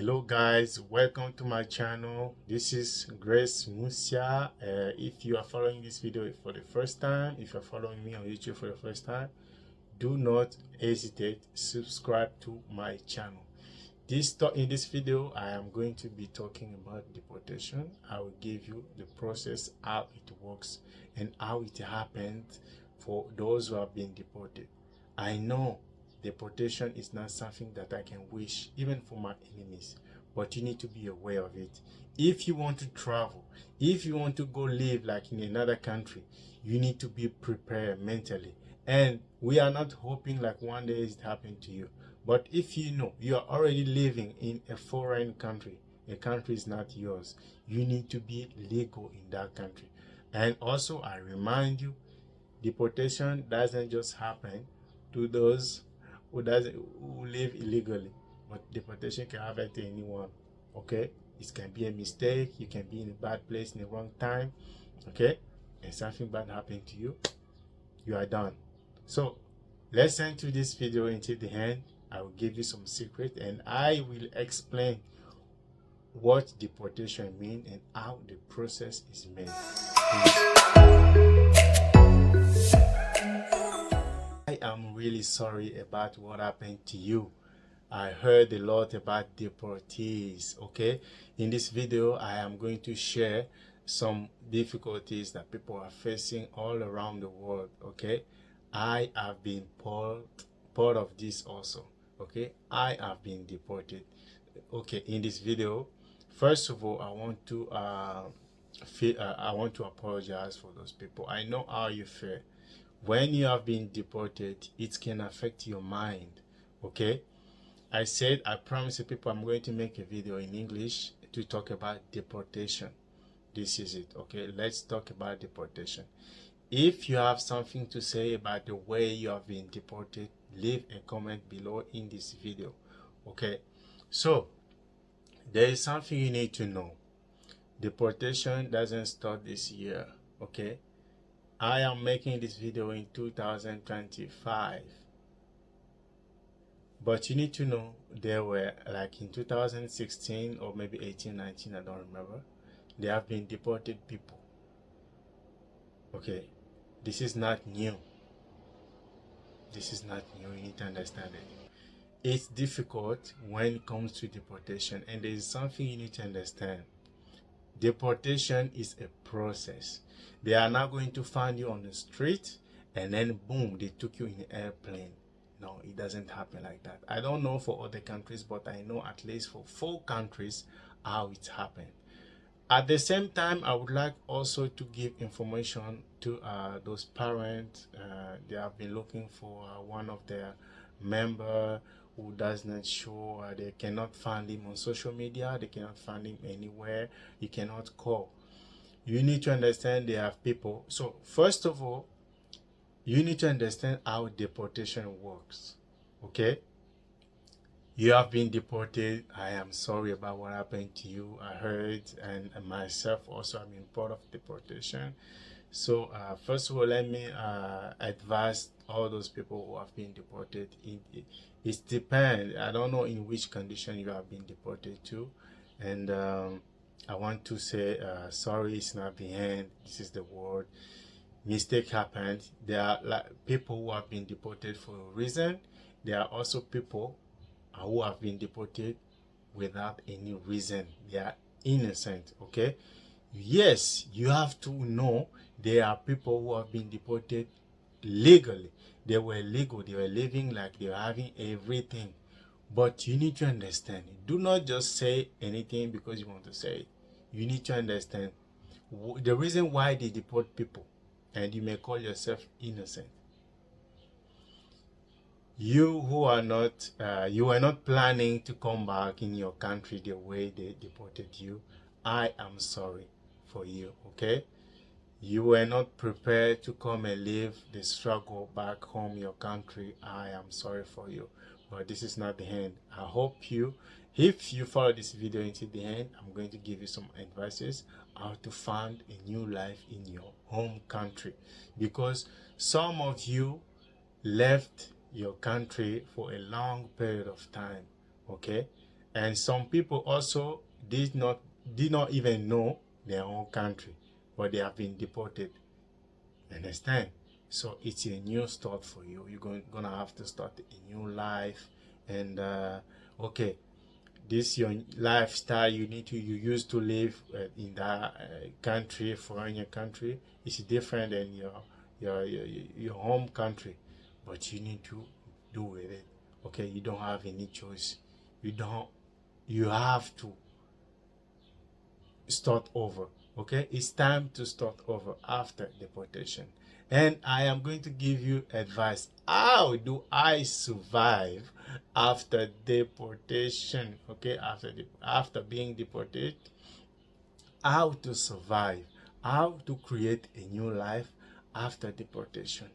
Hello guys, welcome to my channel. This is Grace Musia. If you are following this video for the first time, if you're following me on YouTube for the first time, do not hesitate, subscribe to my channel. In this video I am going to be talking about deportation. I will give you the process, how it works and how it happened for those who have been deported. I know deportation is not something that I can wish even for my enemies, but you need to be aware of it. If you want to travel, if you want to go live like in another country, you need to be prepared mentally. And we are not hoping like one day it happened to you, but if you know you are already living in a foreign country, a country is not yours, you need to be legal in that country. And also I remind you, deportation doesn't just happen to those who live illegally, but deportation can happen to anyone. Okay, it can be a mistake, you can be in a bad place in the wrong time, okay, and something bad happened to you, you are done. So listen to this video until the end. I will give you some secret and I will explain what deportation means and how the process is made. I am really sorry about what happened to you. I heard a lot about deportees. Okay, in this video I am going to share some difficulties that people are facing all around the world. Okay, I have been part of this also. Okay, I have been deported. Okay, in this video, first of all, I want to apologize for those people. I know how you feel when you have been deported. It can affect your mind. Okay, I promise you people I'm going to make a video in English to talk about deportation. This is it. Okay, let's talk about deportation. If you have something to say about the way you have been deported, leave a comment below in this video. Okay, so there is something you need to know. Deportation doesn't start this year. Okay, I am making this video in 2025, but you need to know there were, like in 2016 or maybe 18, 19, I don't remember, there have been deported people. Okay, this is not new. This is not new. You need to understand it. It's difficult when it comes to deportation, and there is something you need to understand. Deportation is a process. They are not going to find you on the street and then boom, they took you in an airplane. No, it doesn't happen like that. I don't know for other countries, but I know at least for 4 countries how it happened. At the same time, I would like also to give information to those parents. They have been looking for one of their member who does not show. They cannot find him on social media. They cannot find him anywhere. You cannot call. You need to understand they have people. So first of all, you need to understand how deportation works. Okay, you have been deported. I am sorry about what happened to you. I heard, and myself also, I'm in part of deportation. So first of all, let me advise all those people who have been deported. It depends. I don't know in which condition you have been deported to, and I want to say sorry. It's not the end. This is the word. Mistake happened. There are people who have been deported for a reason. There are also people who have been deported without any reason. They are innocent. Okay, yes, you have to know there are people who have been deported legally. They were legal, they were living like they were having everything. But you need to understand, do not just say anything because you want to say it. You need to understand the reason why they deport people, and you may call yourself innocent. You who are not, you are not planning to come back in your country the way they deported you. I am sorry for you. Okay, you were not prepared to come and live the struggle back home, your country. I am sorry for you, but this is not the end. I hope if you follow this video until the end, I'm going to give you some advices how to find a new life in your home country, because some of you left your country for a long period of time. Okay, And some people also did not even know their own country, but they have been deported. Understand? So it's a new start for you. Gonna have to start a new life, and okay, this your lifestyle you used to live in that country, foreign country, is different than your home country, but you need to do with it. Okay, you don't have any choice. You have to start over. Okay, it's time to start over after deportation. And I am going to give you advice. How do I survive after deportation? Okay, after being deported, how to survive, how to create a new life after deportation.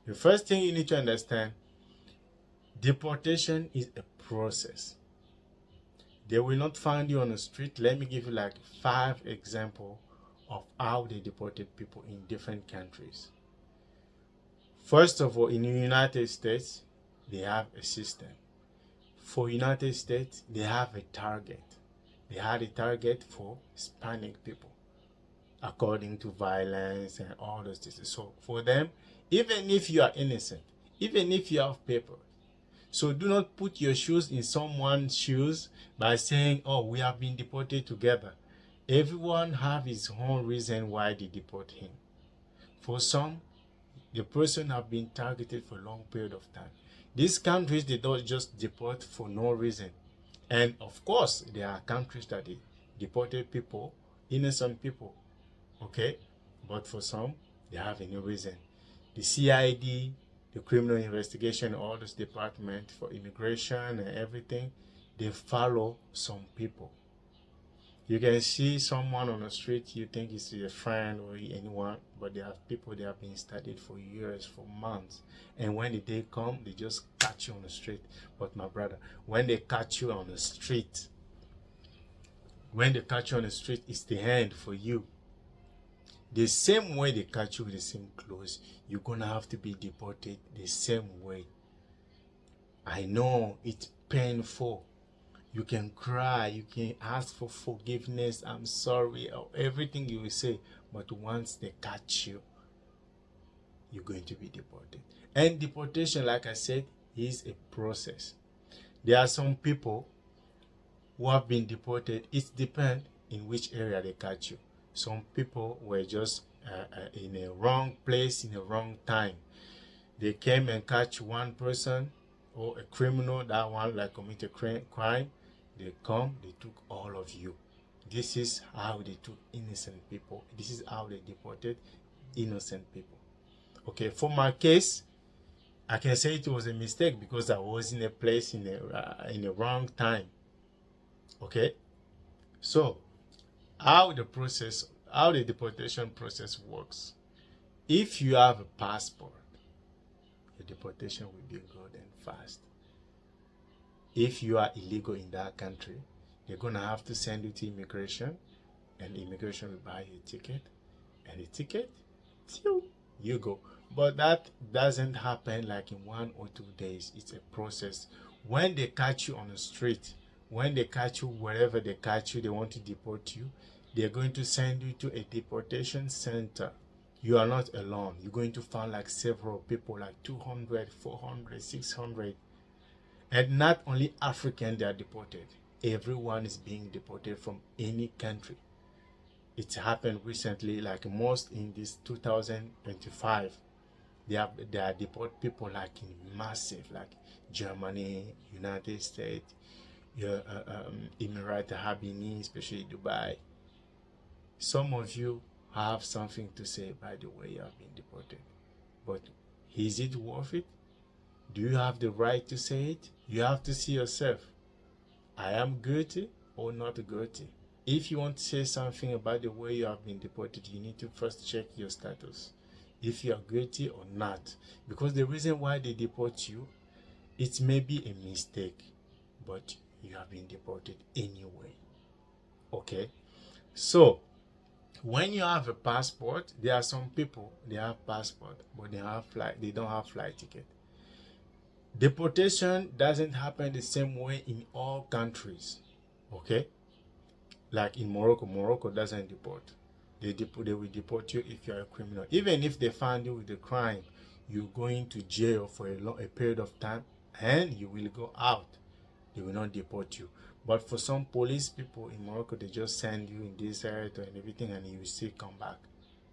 The first thing you need to understand, deportation is a process. They will not find you on the street. Let me give you like 5 examples of how they deported people in different countries. First of all, in the United States, they have a system. For United States, they have a target. They had a target for Hispanic people, according to violence and all those things. So for them, even if you are innocent, even if you have paper, so do not put your shoes in someone's shoes by saying, oh, we have been deported together. Everyone have his own reason why they deport him. For some, the person have been targeted for a long period of time. These countries, they don't just deport for no reason. And of course, there are countries that they deported people, innocent people, okay? But for some, they have a new reason. The CID, the criminal investigation, all this department for immigration and everything, they follow some people. You can see someone on the street, you think it's a friend or anyone, but they have people they have been studied for years, for months. And when the day come, they just catch you on the street. But my brother, when they catch you on the street, it's the end for you. The same way they catch you with the same clothes, you're gonna have to be deported the same way. I know it's painful. You can cry, you can ask for forgiveness, I'm sorry, or everything you will say, but once they catch you, you're going to be deported. And deportation, like I said, is a process. There are some people who have been deported. It depends in which area they catch you. Some people were just in a wrong place in a wrong time. They came and catch one person or a criminal, that one like commit a crime. They come, they took all of you. This is how they took innocent people. This is how they deported innocent people. Okay, for my case, I can say it was a mistake because I was in a place in a wrong time. Okay, so how the deportation process works. If you have a passport, the deportation will be good and fast. If you are illegal in that country, they're gonna have to send you to immigration, and immigration will buy you a ticket, and the ticket, you go. But that doesn't happen like in 1 or 2 days. It's a process. When they catch you on the street, when they catch you wherever they catch you, they want to deport you, they're going to send you to a deportation center. You are not alone. You're going to find like several people, like 200, 400, 600. And not only African they are deported. Everyone is being deported from any country. It happened recently, like most in this 2025. They are deport people like in massive, like Germany, United States, Emirates Arab, especially Dubai. Some of you have something to say by the way you have been deported, but is it worth it? Do you have the right to say it? You have to see yourself. I am guilty or not guilty. If you want to say something about the way you have been deported, you need to first check your status, if you are guilty or not. Because the reason why they deport you, it may be a mistake, but you have been deported anyway. Okay? So, when you have a passport, there are some people, they have passport, but they don't have flight ticket. Deportation doesn't happen the same way in all countries. Okay? Like in Morocco, Morocco doesn't deport. They will deport you if you're a criminal. Even if they find you with a crime, you're going to jail for a period of time and you will go out. They will not deport you. But for some police people in Morocco, they just send you in this area and everything, and you will still come back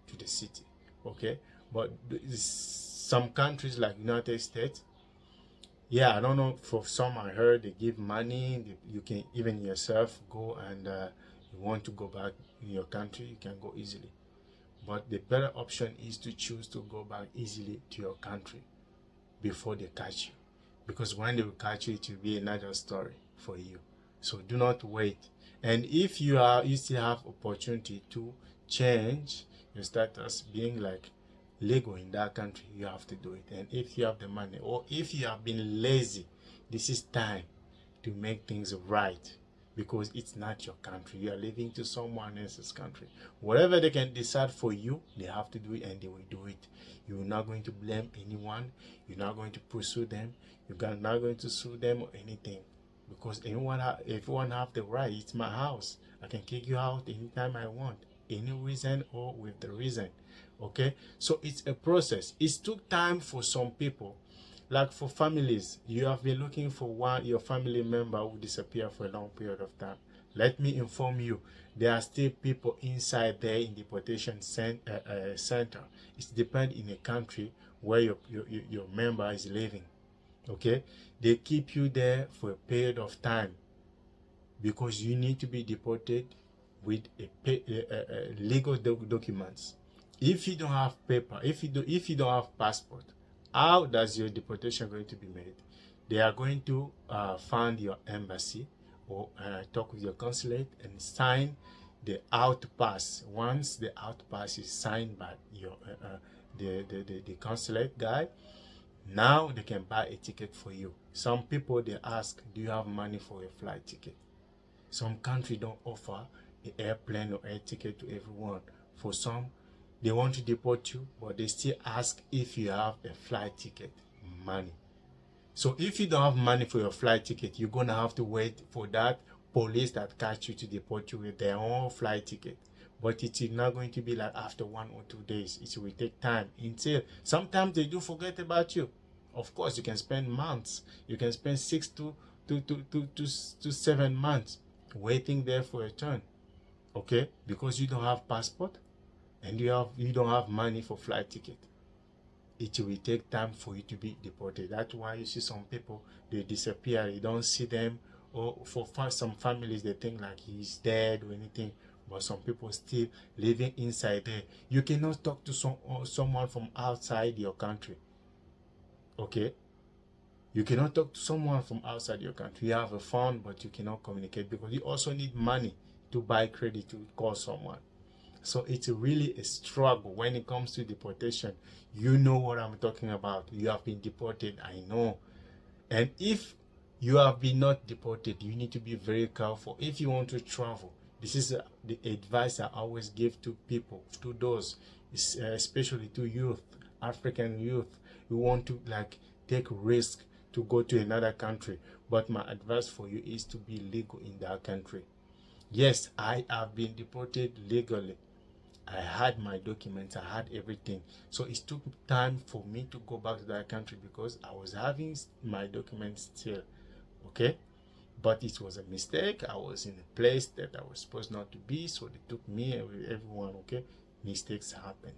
to the city. Okay? But some countries like United States, yeah, I don't know, for some I heard they give money, you can even yourself go, and you want to go back in your country, you can go easily. But the better option is to choose to go back easily to your country before they catch you, because when they will catch you, it will be another story for you. So do not wait. And if you still have opportunity to change your status being like legal in that country, you have to do it. And if you have the money, or if you have been lazy, this is time to make things right, because it's not your country. You are living to someone else's country. Whatever they can decide for you, they have to do it, and they will do it. You're not going to blame anyone. You're not going to pursue them. You're not going to sue them or anything, because everyone have the right. It's my house. I can kick you out anytime I want, any reason or with the reason. Okay, so it's a process. It took time for some people. Like for families, you have been looking for your family member who disappeared for a long period of time. Let me inform you, there are still people inside there in deportation center. It depends in a country where your member is living. Okay, they keep you there for a period of time, because you need to be deported with legal documents. If you don't have paper, if you don't have passport, how does your deportation going to be made? They are going to find your embassy, or talk with your consulate and sign the out pass. Once the out pass is signed by your the consulate guy, now they can buy a ticket for you. Some people, they ask, do you have money for a flight ticket? Some country don't offer an airplane or air ticket to everyone. For some, they want to deport you, but they still ask if you have a flight ticket, money. So if you don't have money for your flight ticket, you're gonna have to wait for that police that catch you to deport you with their own flight ticket. But it is not going to be like after 1 or 2 days. It will take time until sometimes they do forget about you. Of course, you can spend months. You can spend 6 to 7 months waiting there for a turn. Okay, because you don't have passport and you don't have money for flight ticket. It will take time for you to be deported. That's why you see some people, they disappear, you don't see them, or for some families they think like he's dead or anything, but some people still living inside there. You cannot talk to someone from outside your country. Okay, you cannot talk to someone from outside your country. You have a phone, but you cannot communicate, because you also need money to buy credit to call someone. So it's really a struggle when it comes to deportation. You know what I'm talking about. You have been deported, I know. And if you have been not deported, you need to be very careful if you want to travel. This is the advice I always give to people, to those, especially to youth, African youth, who want to like take risk to go to another country. But my advice for you is to be legal in that country. Yes, I have been deported legally. I had my documents, I had everything. So it took time for me to go back to that country, because I was having my documents still. Okay? But it was a mistake. I was in a place that I was supposed not to be, so they took me and everyone. Okay? Mistakes happen.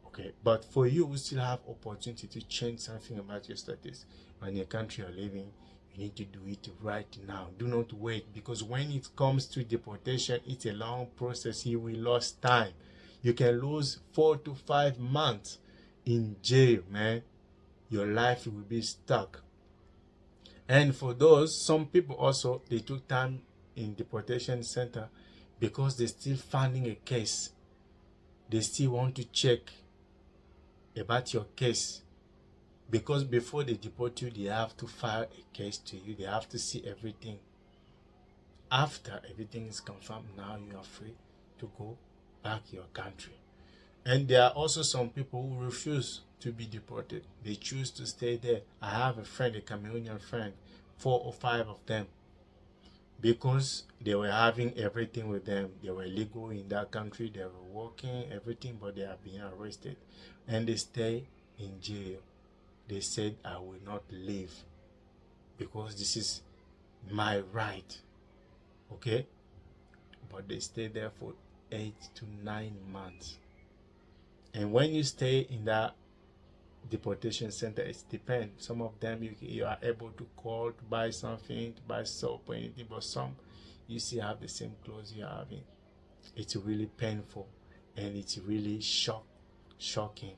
Okay? But for you who still have opportunity to change something about your status on your country you're living, you need to do it right now. Do not wait, because when it comes to deportation, it's a long process. You will lose time. You can lose 4 to 5 months in jail, man. Your life will be stuck. And for those, some people also, they took time in deportation center because they're still finding a case. They still want to check about your case, because before they deport you, they have to file a case to you. They have to see everything. After everything is confirmed, now you are free to go back to your country. And there are also some people who refuse to be deported. They choose to stay there. I have a friend, a Cameroonian friend, 4 or 5 of them, because they were having everything with them. They were legal in that country, they were working, everything, but they are being arrested. And they stay in jail. They said, I will not leave because this is my right. Okay? But they stay there for 8 to 9 months. And when you stay in that deportation center, it depends. Some of them you are able to call to buy something, to buy soap or anything, but some you still have the same clothes you're having. It's really painful and it's really shocking.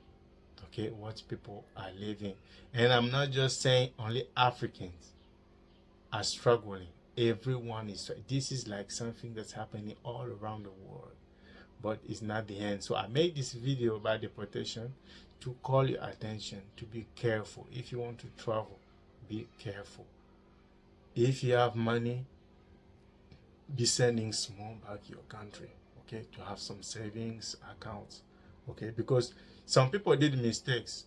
Okay, what people are living. And I'm not just saying only Africans are struggling. Everyone is. This is like something that's happening all around the world, but it's not the end. So I made this video about deportation to call your attention to be careful. If you want to travel, be careful. If you have money, be sending small back your country, okay, to have some savings accounts, okay, because some people did mistakes.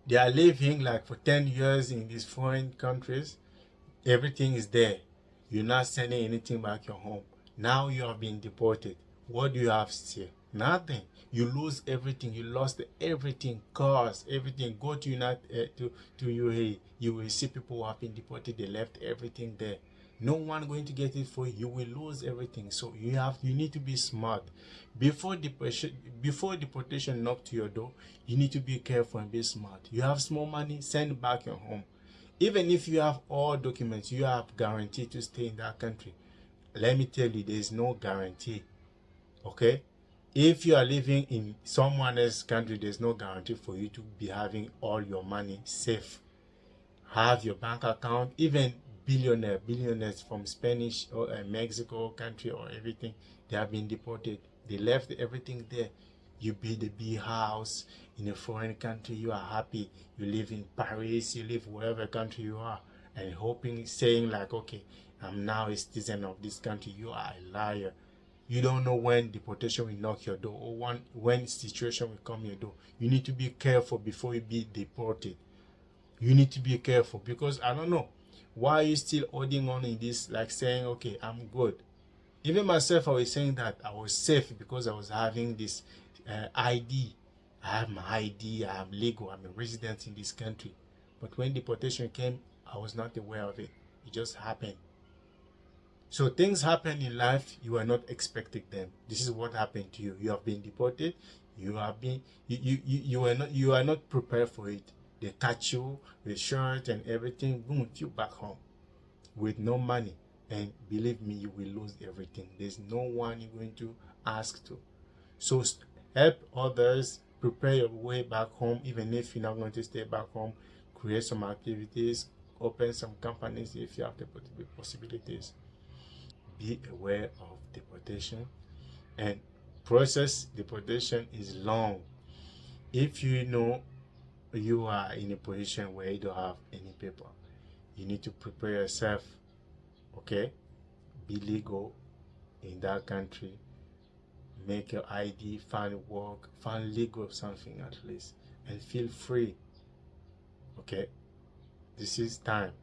They are living like for 10 years in these foreign countries. Everything is there. You're not sending anything back your home. Now you have been deported. What do you have still? Nothing. You lose everything. You lost everything. Cars, everything. Go to to UAE. You will see people who have been deported. They left everything there. No one going to get it for you. You will lose everything. So you need to be smart. Before deportation knock to your door, you need to be careful and be smart. You have small money, send back your home. Even if you have all documents, you have guarantee to stay in that country. Let me tell you, there is no guarantee. Okay? If you are living in someone else's country, there's no guarantee for you to be having all your money safe. Have your bank account. Even billionaires from Spanish or Mexico country or everything, they have been deported. They left everything there. You build a big house in a foreign country, you are happy. You live in Paris, you live wherever country you are, and hoping, saying like, okay, I'm now a citizen of this country. You are a liar. You don't know when deportation will knock your door or when situation will come your door. You need to be careful before you be deported. You need to be careful, because I don't know why are you still holding on in this, like saying, okay, I'm good. Even myself, I was saying that I was safe because I was having this ID. I have my ID, I am legal, I'm a resident in this country. But when deportation came, I was not aware of it. It just happened. So things happen in life, you are not expecting them. This is what happened to you. You have been deported, you are not prepared for it. They catch you with shirt and everything, boom, you back home with no money. And believe me, you will lose everything. There's no one you're going to ask to. So help others, prepare your way back home. Even if you're not going to stay back home, create some activities, open some companies if you have the possibilities. Be aware of deportation, and process deportation is long. If you know you are in a position where you don't have any paper, you need to prepare yourself. Okay, be legal in that country, make your ID, find work, find legal something at least, and feel free. Okay, this is time.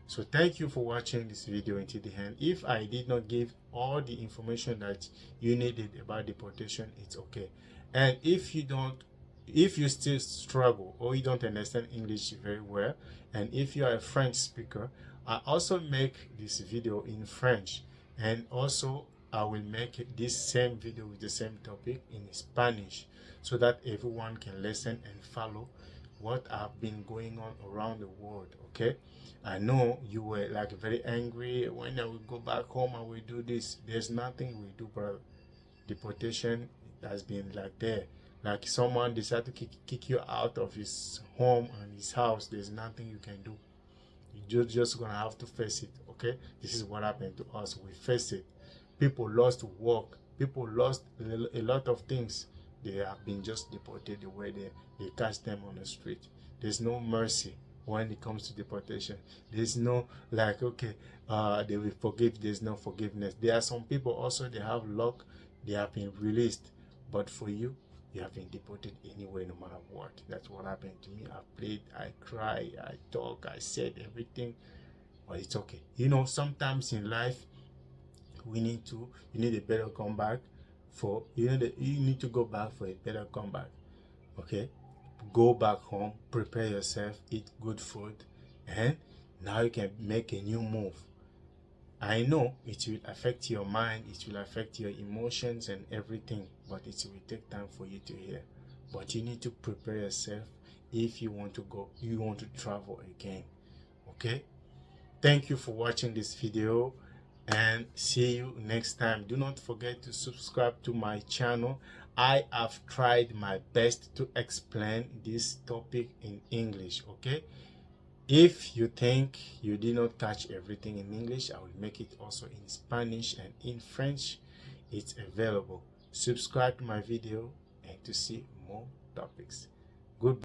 So thank you for watching this video until the end. If I did not give all the information that you needed about deportation, it's okay. And if you still struggle or you don't understand English very well, and if you are a French speaker, I also make this video in French, and also I will make this same video with the same topic in Spanish, so that everyone can listen and follow what have been going on around the world. Okay, I know you were like very angry when I will go back home, I will do this. There's nothing we do, brother. Deportation has been like there, like someone decided to kick you out of his home and his house. There's nothing you can do. You're just gonna have to face it. Okay, this is what happened to us. We face it. People lost work, people lost a lot of things. They have been just deported the way they catch them on the street. There's no mercy when it comes to deportation. There's no like, okay, they will forgive. There's no forgiveness. There are some people also, they have luck, they have been released, but for you, you have been deported anywhere, no matter what. That's what happened to me. I played, I cried, I talked, I said everything, but it's okay. You know, sometimes in life, you need a better comeback for, you need to go back for a better comeback. Okay, go back home, prepare yourself, eat good food, and now you can make a new move. I know it will affect your mind, it will affect your emotions and everything, but it will take time for you to hear. But you need to prepare yourself if you want to go, you want to travel again. Okay, thank you for watching this video, and see you next time. Do not forget to subscribe to my channel. I have tried my best to explain this topic in English. Okay, if you think you did not catch everything in English, I will make it also in Spanish and in French. It's available. Subscribe to my video and to see more topics.